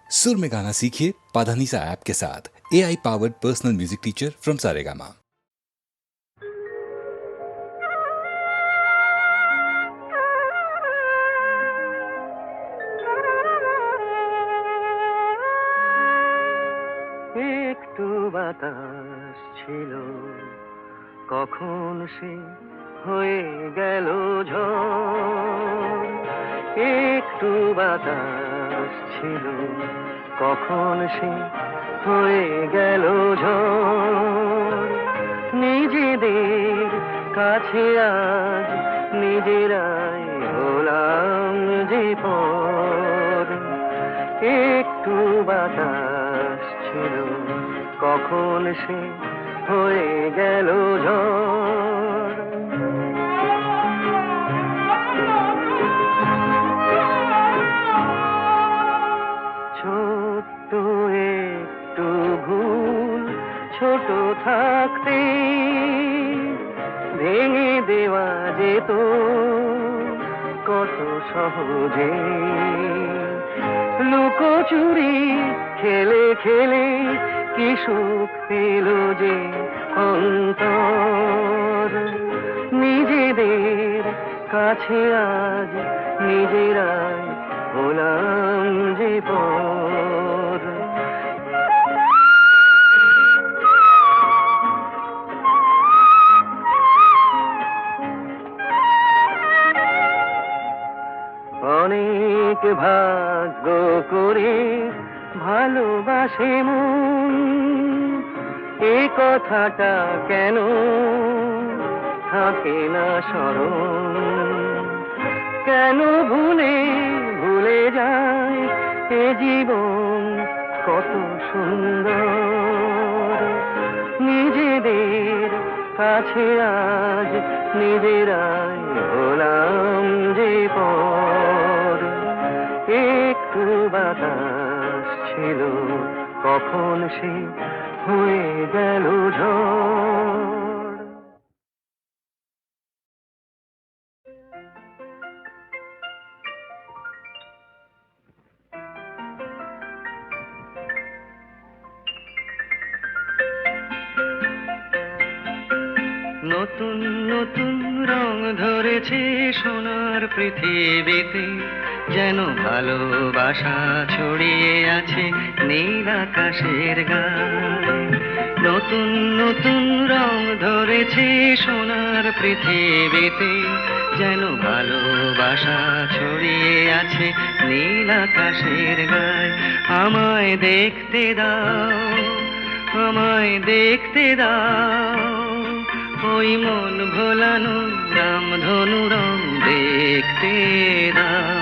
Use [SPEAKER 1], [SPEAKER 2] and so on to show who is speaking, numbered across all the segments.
[SPEAKER 1] सुर में गाना सीखिए पाधानीसा ऐप के साथ। AI powered personal music teacher from Saregama.
[SPEAKER 2] একটু বাতাস ছিল, কখন সে হয়ে গেল ঝড়। একটু বাতাস ছিল, কখন সে হয়ে গেল ঝড়। নিজেদের কাছে আজ নিজেরাই হলাম যে পর। একটু বাতাস ছিল, কখন সে হয়ে গেল ঝড়। ছোট্ট একটু ভুল ছোট থাকতে ভেঙে দেওয়া যেত কত সহজে। লুকোচুরি খেলে খেলে কি সুখ পেল যে অন্তর। নিজেদের কাছে আজ নিজেরাই হলাম যে পর। অনেক ভাগ্য করে ভালোবাসে মন, এ কথাটা কেন থাকে না স্মরণ। কেন ভুলে ভুলে যায় এ জীবন কত সুন্দর। নিজেদের কাছে আজ নিজেরাই হলাম যে পর। একটু বাতাস ছিল, কখন সে হয়ে গেল ঝড়। নতুন নতুন রং ধরেছে সোনার পৃথিবীতে, যেন ভালোবাসা ছড়িয়ে আছে নীল আকাশের গায়ে। নতুন নতুন রং ধরেছে সোনার পৃথিবীতে, যেন ভালোবাসা ছড়িয়ে আছে নীল আকাশের গায়ে। আমায় দেখতে দাও, আমায় দেখতে দাও, ওই মন ভোলানো রামধনু রং দেখতে দাও।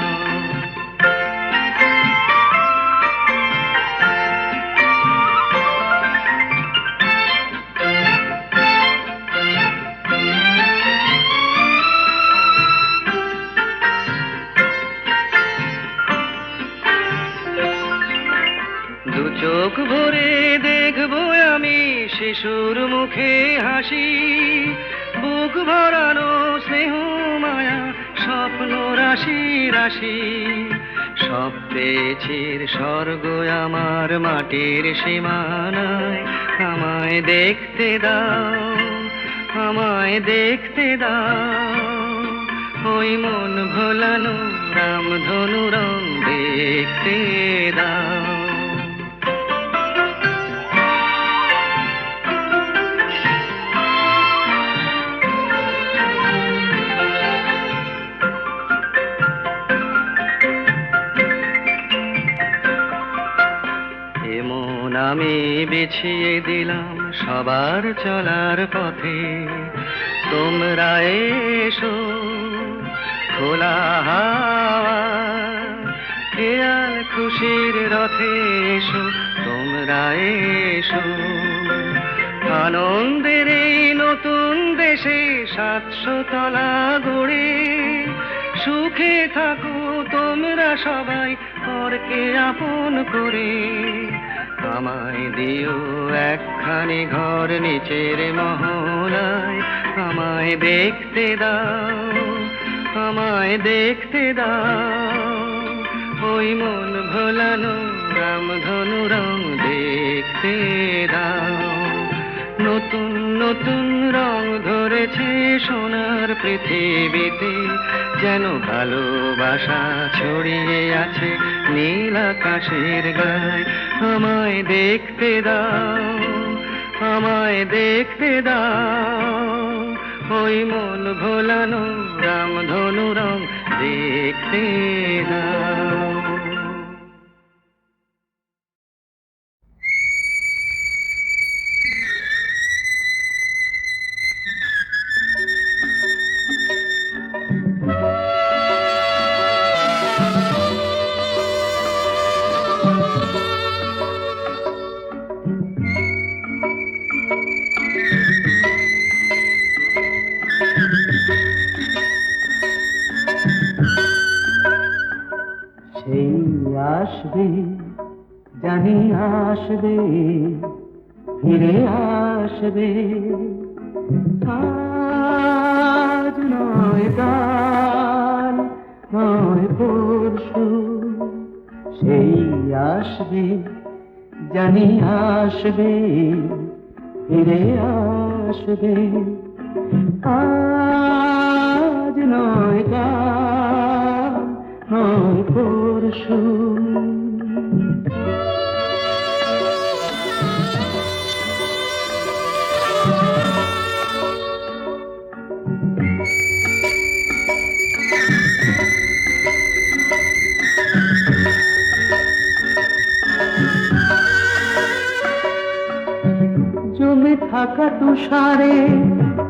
[SPEAKER 2] দু চোখ ভরে দেখবো আমি শিশুর মুখে হাসি, বুক ভরানো স্নেহ মায়া স্বপ্ন রাশি রাশি। সব পেয়েছির স্বর্গ আমার মাটির সীমানায়। আমায় দেখতে দাও, আমায় দেখতে দাও, ওই মন ভোলানো রামধনু রং দেখতে দাও। আমি বিছিয়ে দিলাম সবার চলার পথে, তোমরা এসো খোলা হাওয়া খেয়াল খুশির রথে এসো, তোমরা এসো। আনন্দের এই নতুন দেশে 700 তলা গড়ে সুখে থাকো তোমরা সবাই পরকে আপন করে। আমায় দিও একখানি ঘর নিচের মহলায়। আমায় দেখতে দাও, আমায় দেখতে দাও, ওই মন ভোলানো রামধনু রং দেখতে দাও। নতুন নতুন রং ধরেছে সোনার পৃথিবীতে, যেন ভালোবাসা ছড়িয়ে আছে নীল আকাশের গায়ে। আমায় দেখতে দাও, আমায় দেখতে দাও, ওই মন ভোলানো রামধনু রং দেখতে দাও।
[SPEAKER 3] সেই আসবে, জানি আসবে, ফিরে আসবে, আজ নয় কাল নয় পরশু। সেই আসবে, জানি আসবে, ফিরে আসবে, আজ নয় কাল নয় পরশু। জমে থাকা তুষারে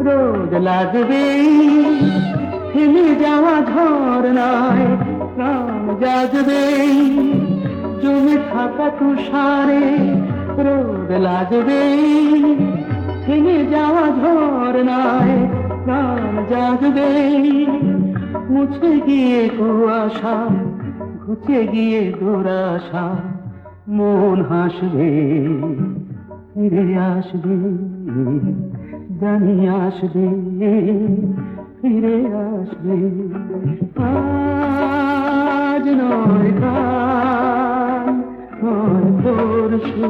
[SPEAKER 3] রোদ লাগবে, থেমে যাওয়া ঝরনায় প্রাণ জাগবে। জমে থাকা তুষারে রোদ লাগবে, থেমে যাওয়া ঝরনায় প্রাণ জাগবে। মুছে গিয়ে কুয়াশা, ঘুচে গিয়ে দুরাশা, মন হাসবে, ফিরে আসবে, জানি আসবে, ফিরে আসবে, আজ নয় কাল নয় পরশু।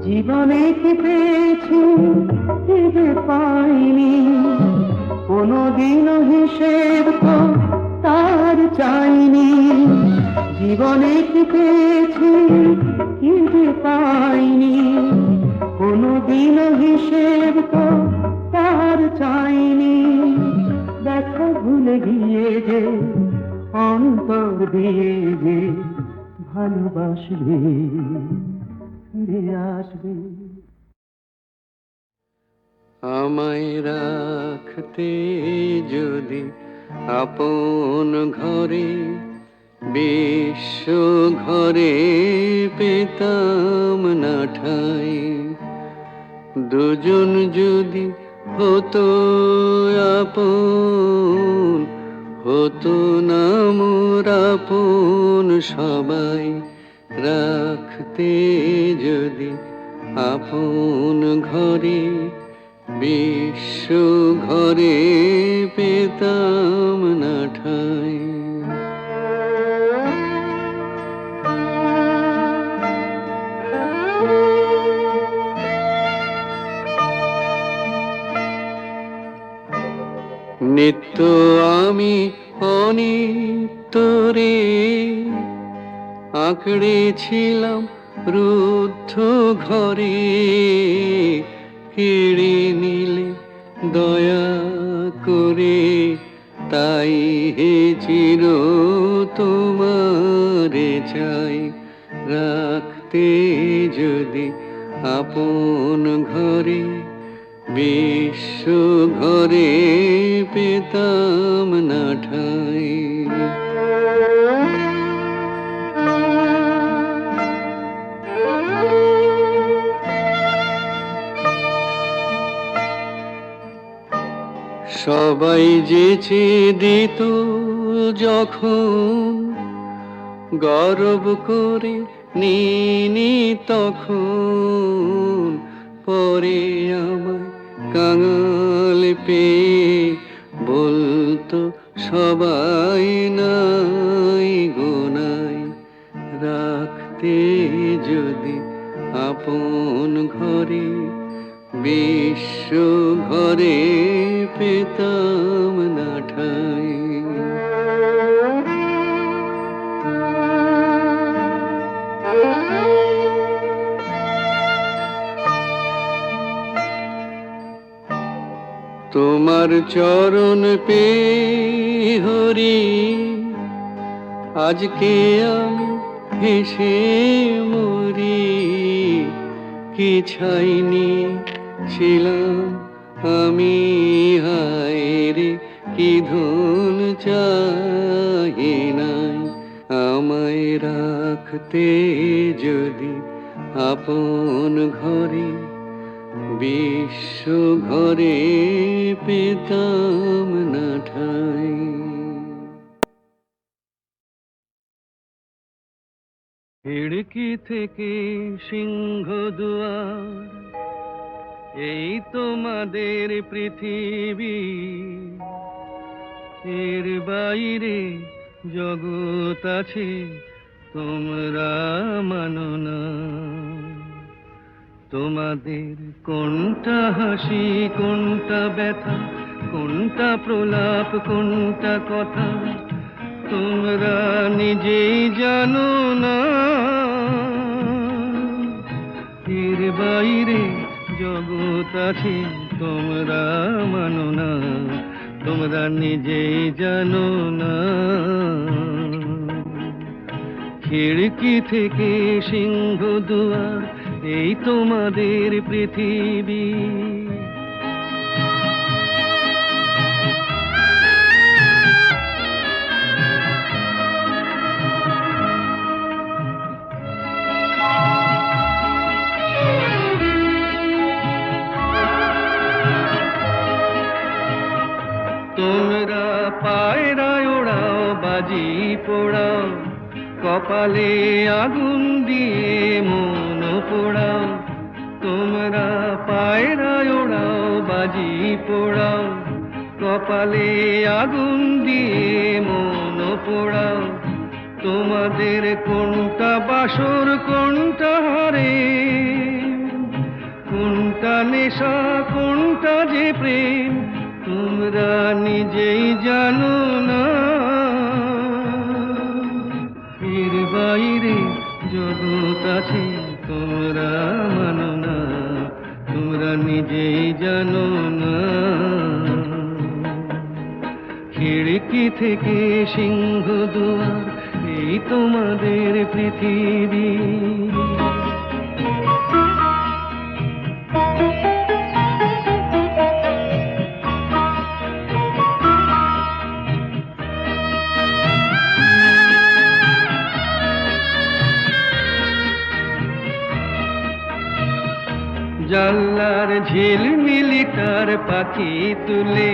[SPEAKER 3] জীবনে কি পেয়েছি কি যে পাইনি, কোনদিনও হিসেব তো তার চাইনি। জীবনে কি পেয়েছি কি যে পাইনি, কোনদিনও হিসেব তো তার চাইনি। দেখা ভুলে গিয়ে যে অন্তর দিয়ে যে ভালোবাসবে, ফিরে আসবে।
[SPEAKER 2] আমায় রাখতে যদি আপন ঘরে, বিশ্ব ঘরে পেতাম না ঠাঁই। দুজন যদি হতো আপন, হতো না মোর আপন সবাই। রাখতে যদি আপন ঘরে, বিশ্ব ঘরে পেতাম না ঠাঁই। নিত্য আমি অনিত্যরে আঁকড়েছিলাম রুদ্ধ ঘরে। কেড়ে নিলে দয়া করে, তাই হে চির তোমারে চাই। রাখতে যদি আপন ঘরে, বিশ্ব ঘরে পেতাম না ঠাঁই। সবাই যেচে দিত যখন গর্ব করে নিনি তখন পরে আমায় কাঙাল পেয়ে বলতো সবাই নাই গোনাই রাখতে যদি আপন ঘরে বিশ্ব ঘরে পেতাম না ঠাই। তোমার চরণ পে হরি আজকে আমি হেসে মরি, কি ছাইনি ছিলাম আমি হায় রে, কি ধন চাহি নাই আমায় রাখতে যদি আপন ঘরে বিশ্ব ঘরে পেতাম না ঠাই। খিড়কি থেকে সিংহ দুয়ার এই তোমাদের পৃথিবী, এর বাইরে জগৎ আছে তোমরা মানো না। তোমাদের কোনটা হাসি কোনটা ব্যথা, কোনটা প্রলাপ কোনটা কথা তোমরা নিজেই জানো না। এর বাইরে জগৎ আছে তোমরা মানো না, তোমরা নিজেই জানো না। খিড়কি থেকে সিংহ দুয়ার এই তোমাদের পৃথিবী। তোমরা পায়রায় ওড়াও বাজি পোড়াও, কপালে আগুন দিয়ে মন পোড়াও। তোমরা পায়রায় ওড়াও বাজি পোড়াও, কপালে আগুন দিয়ে মন পোড়াও। তোমাদের কোনটা বাসর কোনটা হারে, কোনটা নেশা কোনটা যে প্রেম তোমরা নিজেই জানো না। এর বাইরে জগৎ আছে তোমরা মানো না, তোমরা নিজেই জানো না। খিড়কি থেকে সিংহ দুয়ার এই তোমাদের পৃথিবী। জানলার ঝিলমিলিটার পাখি তুলে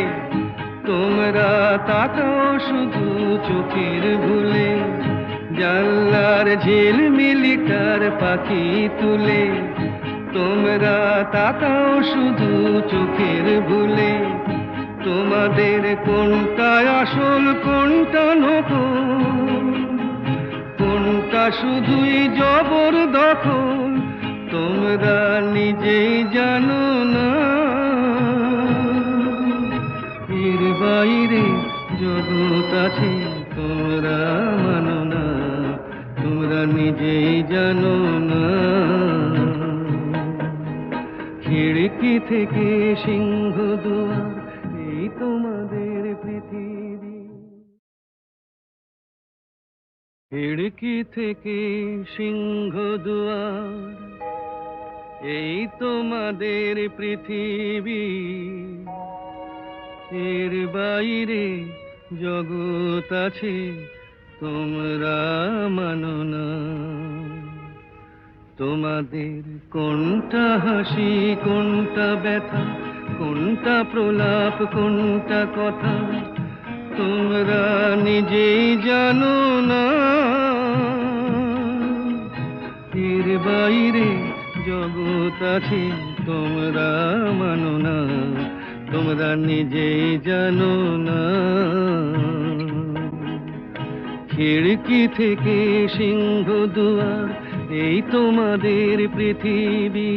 [SPEAKER 2] তোমরা তাকাও শুধু চোখের ভুলে। জানলার ঝিলমিলিটার পাখি তুলে তোমরা তাকাও শুধু চোখের ভুলে। তোমাদের কোনটা আসল কোনটা নকল, কোনটা শুধুই জবরদখল তোমরা নিজেই জানো না। এর বাইরে জগৎ আছে তোমরা মানো না, তোমরা নিজেই জানো না। খিড়কি থেকে সিংহ দুয়ার এই তোমাদের পৃথিবী। খিড়কি থেকে সিংহ দুয়ার এই তোমাদের পৃথিবী, এর বাইরে জগৎ আছে তোমরা মানো না। তোমাদের কোনটা হাসি কোনটা ব্যথা, কোনটা প্রলাপ কোনটা কথা তোমরা নিজেই জানো না, এর বাইরে জগৎ আছে তোমরা মানো না, তোমরা নিজেই জানো না। খিড়কি থেকে সিংহ দুয়ার, এই তোমাদের পৃথিবী।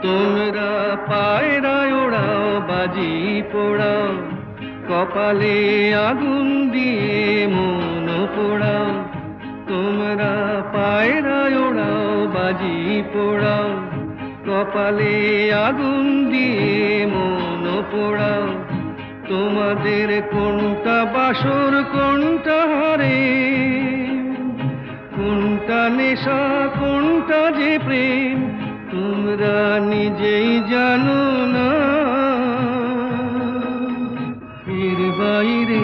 [SPEAKER 2] তোমরা পায়রায় ওড়াও, বাজি পোড়াও, কপালে আগুন দিয়ে মন পোড়াও। তোমরা পায়রায় ওড়াও, বাজি পোড়াও, কপালে আগুন দিয়ে মন পোড়াও। তোমাদের কোনটা বাসর কোনটা হারে, কোনটা নেশা কোনটা যে প্রেম, তোমরা নিজেই জানো না। এর বাইরে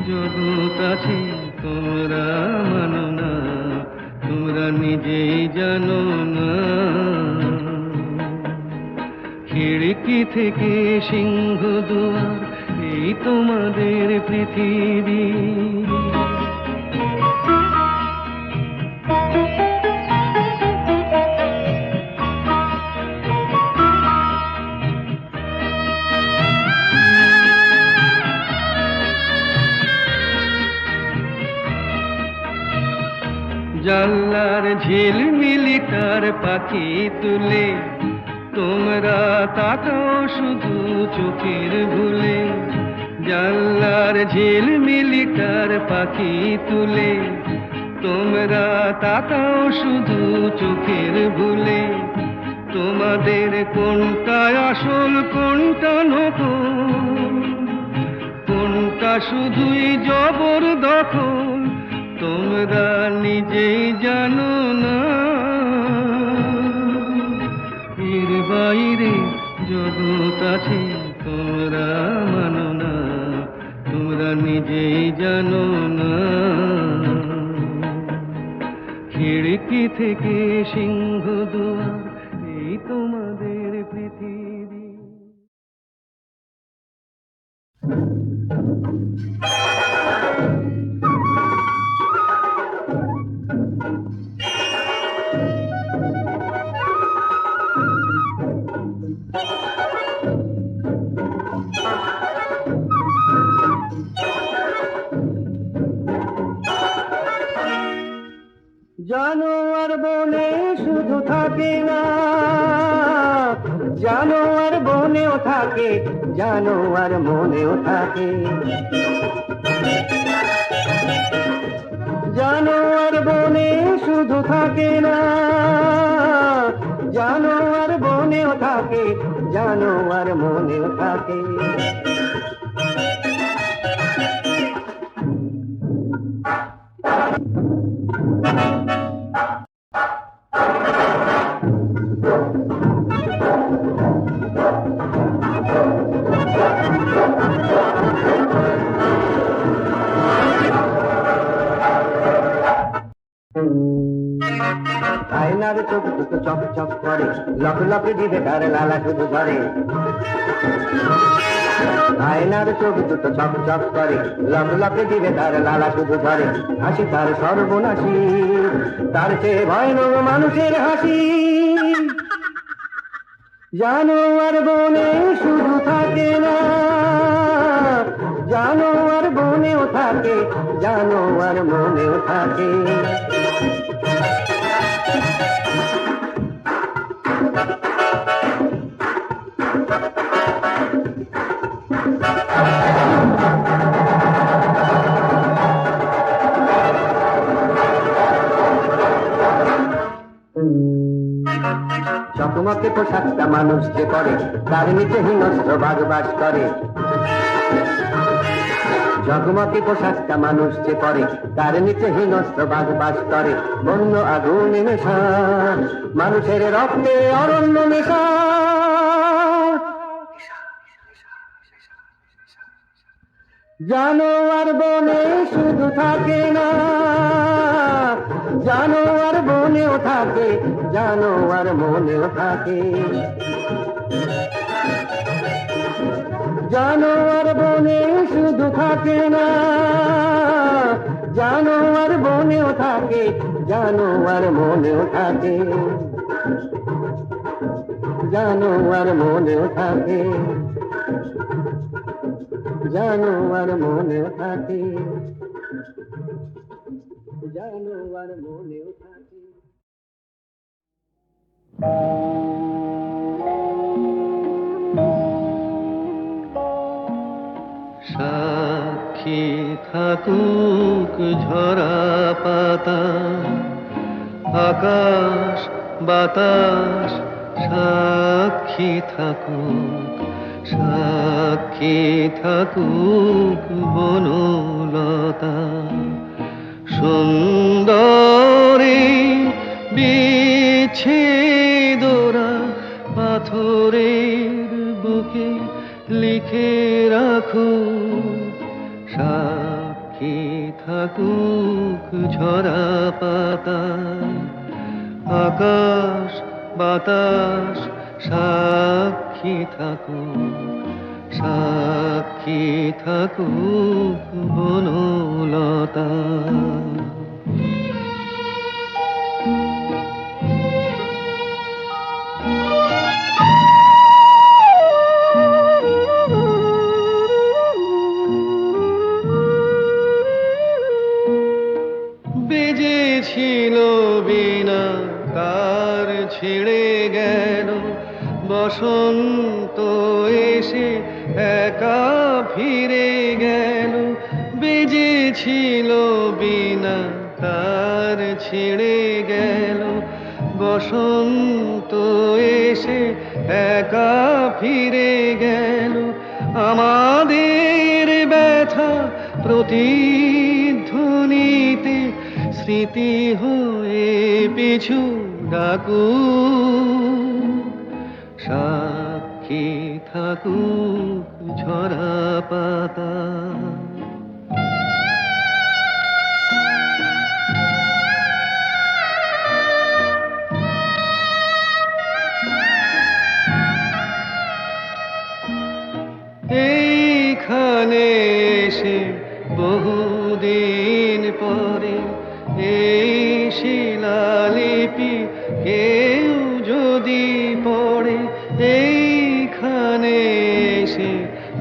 [SPEAKER 2] জগৎ আছে তোমরা মানো না, তোমরা নিজেই জানো না। খিড়কি থেকে সিংহ দুয়ার, এই তোমাদের পৃথিবী। জানলার ঝিলমিলি তার পাখি তুলে, তোমরা তাকাও শুধু চোখের ভুলে। জানলার ঝিলমিলি তার পাখি তুলে, তোমরা তাকাও শুধু চোখের ভুলে। তোমাদের কোনটা আসল কোনটা নকল, কোনটা শুধুই জবরদখল, তোমরা নিজেই জানো না। এর বাইরে জগৎ আছে তোমরা মানো না, তোমরা নিজেই জানো না। খিড়কি থেকে সিংহ দুয়ার, এই তোমাদের পৃথিবী।
[SPEAKER 3] জানোয়ার বনে শুধু থাকে না, জানোয়ার বনেও থাকে, জানোয়ার মনেও থাকে। জানোয়ার বনে শুধু থাকে না, জানোয়ার বনেও থাকে, জানোয়ার মনেও থাকে। আয়নার চোখ দুটো চক চক করে, লক লক দিবে তার লালা শুধু ধরে। আয়নার চোখ দুটো চক চক করে, লক লক দিবে তার লালা শুধু ধরে। হাসি তার সর্বনাশী, তার চেয়ে ভয়ানক মানুষের হাসি। জানোয়ার বনে শুধু থাকে না, জানোয়ার বনেও থাকে, জানোয়ার মনেও থাকে। চকমকে পোশাকটা মানুষ যে পরে, তার নিচে হিংস্র বাঘ বাস করে। জগমগে পোশাকটা মানুষ যে পরে, তার নিচে হিংস্র বাঘ বাস করে। বন্য আগুন নেশা, মানুষের রক্তে অরণ্য নেশা। জানোয়ার বনে শুধু থাকে না, জানোয়ার বনেও থাকে, জানোয়ার মনেও থাকে। জানোয়ার বনে শুধু থাকে না, জানোয়ার বনেও থাকে, জানোয়ার মনেও থাকে, জানোয়ার মনেও থাকে, জানোয়ার মনেও থাকে, জানোয়ার মনেও থাকে।
[SPEAKER 2] সাক্ষী থাকুক ঝরা পাতা, আকাশ বাতাস সাক্ষী থাকুক, সাক্ষী থাকুক বনলতা। সুন্দরী বিচ্ছেদরা পাথরের বুকে লিখে রাখো, সাক্ষী থাকুক ঝরা পাতা, আকাশ বাতাস সাক্ষী থাকুক, সাক্ষী থাকুক বনলতা। বেজেছিল বিনা তার ছেড়ে গেল, বসন্ত এসে একা ফিরে গেল। বেজেছিল বিনা তার ছেড়ে গেল, বসন্ত এসে একা ফিরে গেল। আমাদের ব্যথা প্রতিধ্বনিতে স্মৃতি হয়ে পিছু ডাকু, সাক্ষী থাকুক ঝরা পাতা। এইখানে এসে বহুদিন পরে এই শিলালিপি কেউ যদি পড়ে, এইখানে এসে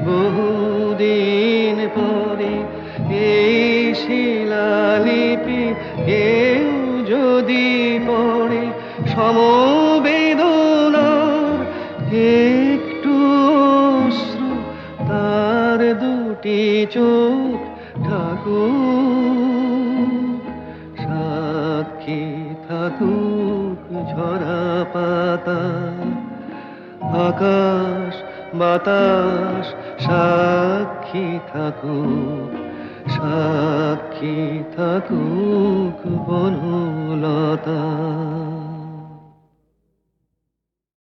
[SPEAKER 2] বহুদিন পরে এই শিলালিপি কেউ যদি পড়ে, সমবেদনার একটু অশ্রু তার দুটি চোখ ঠাকুর, সাক্ষী থাকুক ঝরা পাতা, আকাশ বাতাস সাক্ষী থাকুক, সাক্ষী থাকুক বনলতা।